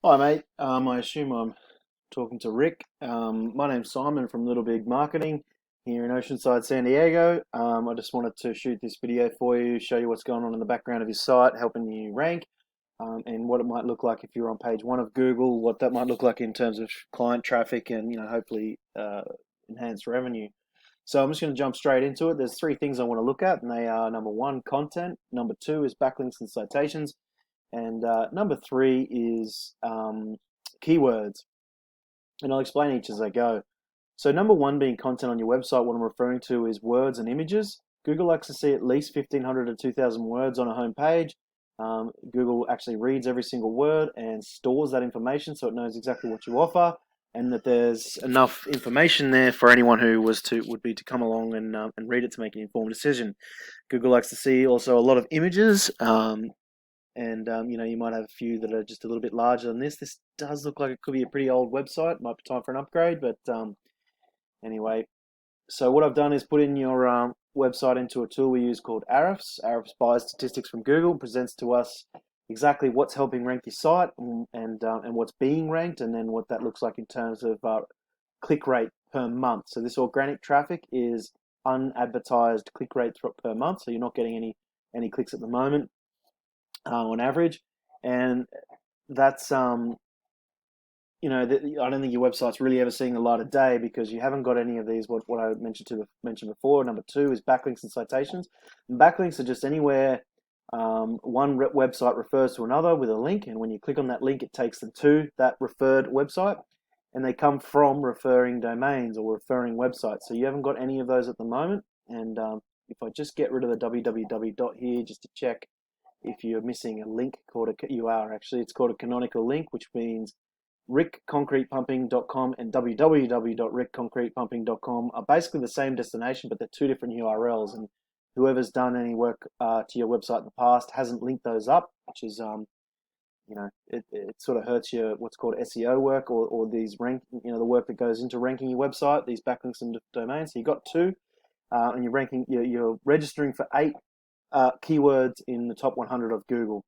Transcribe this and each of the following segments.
Hi, mate. I assume I'm talking to Rick. My name's Simon from Little Big Marketing here in Oceanside, San Diego. I just wanted to shoot this video for you, show you what's going on in the background of your site, helping you rank, and what it might look like if you're on page one of Google, what that might look like in terms of client traffic and, hopefully enhanced revenue. So I'm just going to jump straight into it. There's three things I want to look at, and they are number one, content. Number two is backlinks and citations. And number three is keywords. And I'll explain each as I go. So number one being content on your website, what I'm referring to is words and images. Google likes to see at least 1,500 to 2,000 words on a home page. Google actually reads every single word and stores that information so it knows exactly what you offer, and that there's enough information there for anyone who would be to come along and read it to make an informed decision. Google likes to see also a lot of images. And you might have a few that are just a little bit larger than this. This does look like it could be a pretty old website. Might be time for an upgrade, but anyway. So what I've done is put in your website into a tool we use called Ahrefs. Ahrefs buys statistics from Google, presents to us exactly what's helping rank your site and what's being ranked, and then what that looks like in terms of click rate per month. So this organic traffic is unadvertised click rate per month. So you're not getting any clicks at the moment. On average, and that's I don't think your website's really ever seeing the light of day because you haven't got any of these. What I mentioned before. Number two is backlinks and citations. And backlinks are just anywhere one website refers to another with a link, and when you click on that link, it takes them to that referred website, and they come from referring domains or referring websites. So you haven't got any of those at the moment. And if I just get rid of the www dot here just to check. If you're missing a link you are actually, it's called a canonical link, which means rickconcretepumping.com and www.rickconcretepumping.com are basically the same destination, but they're two different URLs. And whoever's done any work to your website in the past hasn't linked those up, which is, it sort of hurts your what's called SEO work or these the work that goes into ranking your website, these backlinks and domains. So you got two, and you're registering for 8 keywords in the top 100 of Google.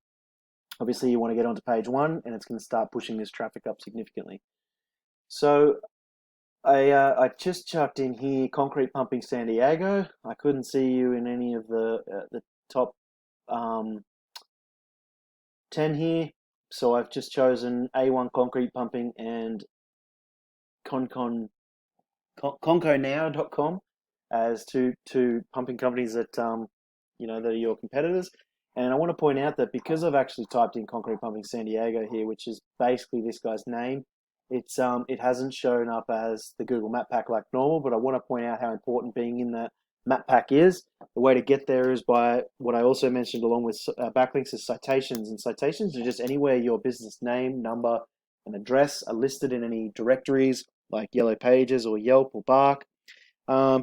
Obviously, you want to get onto page one, and it's going to start pushing this traffic up significantly. So I just chucked in here concrete pumping San Diego. I couldn't see you in any of the top 10 here, so I've just chosen A1 concrete pumping and conconow.com as two pumping companies that that are your competitors. And I want to point out that because I've actually typed in concrete pumping San Diego here, which is basically this guy's name, it hasn't shown up as the Google Map Pack like normal. But I want to point out how important being in that Map Pack is. The way to get there is by what I also mentioned along with backlinks is citations. And citations are just anywhere your business name, number, and address are listed in any directories like Yellow Pages or Yelp or Bark.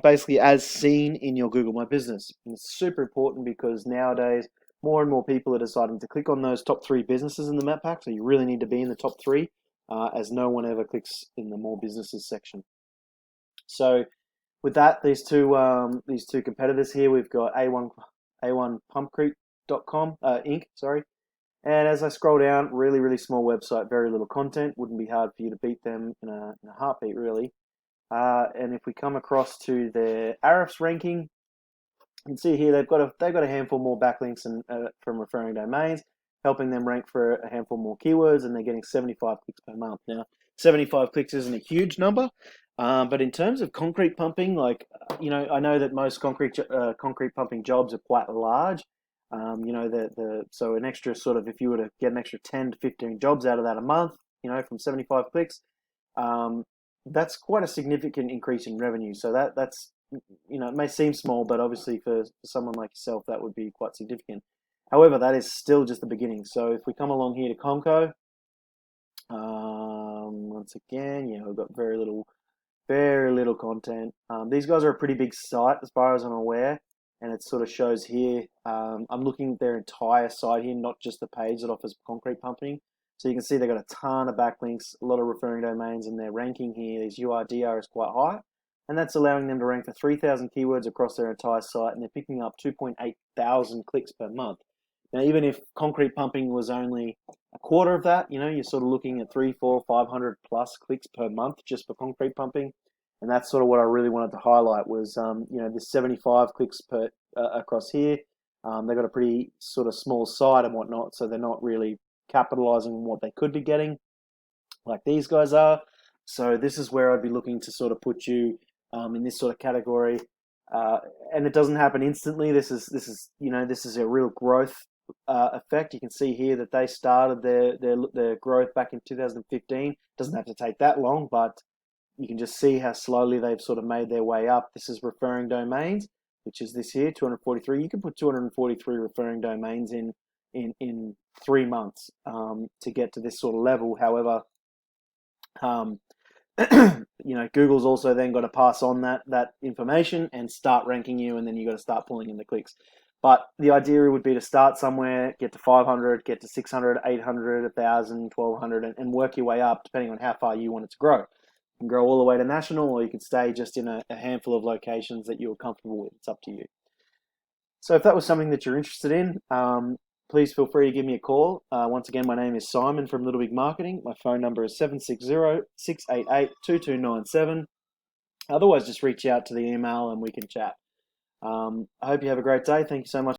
Basically as seen in your Google My Business. And it's super important because nowadays more and more people are deciding to click on those top 3 businesses in the map pack. So you really need to be in the top 3 as no one ever clicks in the more businesses section. So with that, these two competitors here, we've got A1pumpcrete.com Inc. Sorry. And as I scroll down, really small website, very little content. Wouldn't be hard for you to beat them in a heartbeat, really. And if we come across to their Ahrefs ranking, you can see here they've got a handful more backlinks and from referring domains, helping them rank for a handful more keywords, and they're getting 75 clicks per month. Now, 75 clicks isn't a huge number, but in terms of concrete pumping, I know that most concrete pumping jobs are quite large. So an extra sort of, if you were to get an extra 10 to 15 jobs out of that a month, from 75 clicks, that's quite a significant increase in revenue. So that's it may seem small, but obviously for someone like yourself, that would be quite significant. However, that is still just the beginning. So if we come along here to Conco, once again, we've got very little content. These guys are a pretty big site as far as I'm aware, and it sort of shows here. I'm looking at their entire site here, not just the page that offers concrete pumping. So you can see they've got a ton of backlinks, a lot of referring domains, and their ranking here, these URDR is quite high. And that's allowing them to rank for 3,000 keywords across their entire site, and they're picking up 2.8 thousand clicks per month. Now, even if concrete pumping was only quarter of that, you're sort of looking at 3, 4, 500 plus clicks per month just for concrete pumping. And that's sort of what I really wanted to highlight was, this 75 clicks per across here. They've got a pretty sort of small site and whatnot, so they're not really capitalizing on what they could be getting like these guys are. So this is where I'd be looking to sort of put you in this sort of category. And it doesn't happen instantly. This is a real growth effect. You can see here that they started their growth back in 2015. Doesn't have to take that long, but you can just see how slowly they've sort of made their way up. This is referring domains, which is this here, 243. You can put 243 referring domains in 3 months to get to this sort of level. However, Google's also then got to pass on that information and start ranking you, and then you got to start pulling in the clicks. But the idea would be to start somewhere, get to 500, get to 600, 800, 1,000, 1,200, and work your way up depending on how far you want it to grow. You can grow all the way to national, or you can stay just in a handful of locations that you're comfortable with. It's up to you. So if that was something that you're interested in, please feel free to give me a call. Once again, my name is Simon from Little Big Marketing. My phone number is 760-688-2297. Otherwise, just reach out to the email and we can chat. I hope you have a great day. Thank you so much.